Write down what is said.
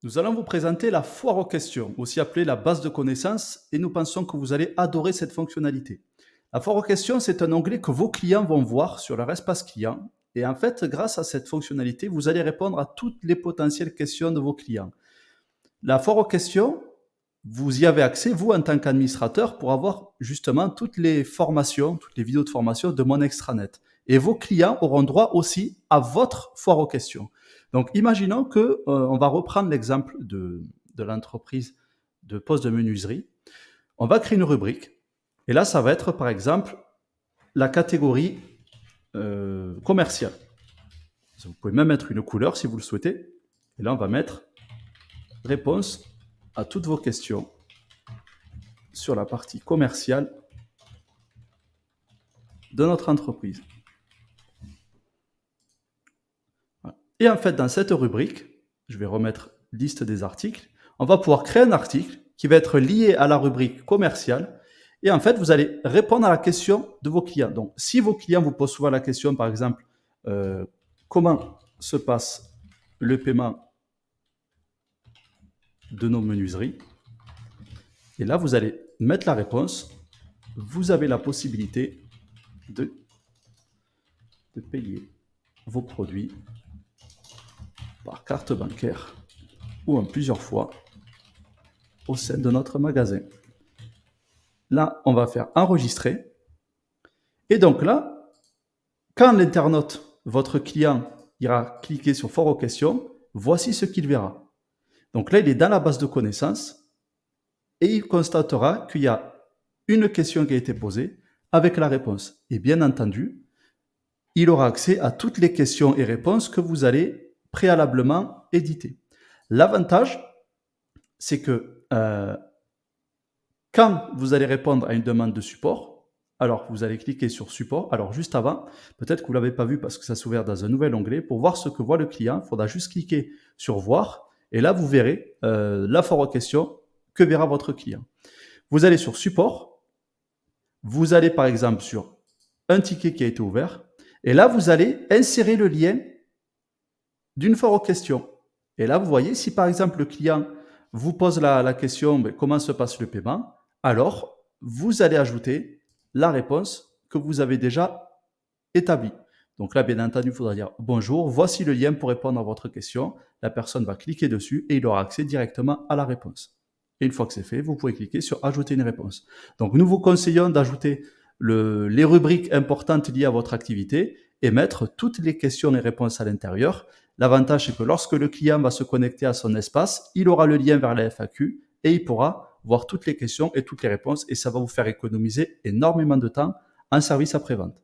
Nous allons vous présenter la foire aux questions, aussi appelée la base de connaissances, et nous pensons que vous allez adorer cette fonctionnalité. La foire aux questions, c'est un onglet que vos clients vont voir sur leur espace client. Et en fait, grâce à cette fonctionnalité, vous allez répondre à toutes les potentielles questions de vos clients. La foire aux questions, vous y avez accès, vous, en tant qu'administrateur, pour avoir justement toutes les formations, toutes les vidéos de formation de mon extranet. Et vos clients auront droit aussi à votre foire aux questions. Donc, imaginons que on va reprendre l'exemple de l'entreprise de poste de menuiserie. On va créer une rubrique. Et là, ça va être, par exemple, la catégorie commerciale. Vous pouvez même mettre une couleur si vous le souhaitez. Et là, on va mettre réponse à toutes vos questions sur la partie commerciale de notre entreprise. Et en fait, dans cette rubrique, je vais remettre liste des articles, on va pouvoir créer un article qui va être lié à la rubrique commerciale. Et en fait, vous allez répondre à la question de vos clients. Donc, si vos clients vous posent souvent la question, par exemple, comment se passe le paiement de nos menuiseries? Et là, vous allez mettre la réponse. Vous avez la possibilité de payer vos produits par carte bancaire ou en plusieurs fois au sein de notre magasin. Là, on va faire enregistrer. Et donc là, quand l'internaute, votre client, ira cliquer sur foire aux questions, voici ce qu'il verra. Donc là, il est dans la base de connaissances et il constatera qu'il y a une question qui a été posée avec la réponse. Et bien entendu, il aura accès à toutes les questions et réponses que vous allez préalablement éditer. L'avantage, c'est que quand vous allez répondre à une demande de support, alors vous allez cliquer sur support. Alors juste avant, peut-être que vous ne l'avez pas vu parce que ça s'est ouvert dans un nouvel onglet. Pour voir ce que voit le client, il faudra juste cliquer sur voir. Et là, vous verrez la foire aux questions que verra votre client. Vous allez sur support. Vous allez par exemple sur un ticket qui a été ouvert. Et là, vous allez insérer le lien d'une foire aux questions. Et là, vous voyez, si par exemple le client vous pose la question comment se passe le paiement, alors vous allez ajouter la réponse que vous avez déjà établie. Donc là, bien entendu, il faudra dire bonjour, voici le lien pour répondre à votre question. La personne va cliquer dessus et il aura accès directement à la réponse. Et une fois que c'est fait, vous pouvez cliquer sur ajouter une réponse. Donc nous vous conseillons d'ajouter les rubriques importantes liées à votre activité et mettre toutes les questions et réponses à l'intérieur. L'avantage, c'est que lorsque le client va se connecter à son espace, il aura le lien vers la FAQ et il pourra voir toutes les questions et toutes les réponses et ça va vous faire économiser énormément de temps en service après-vente.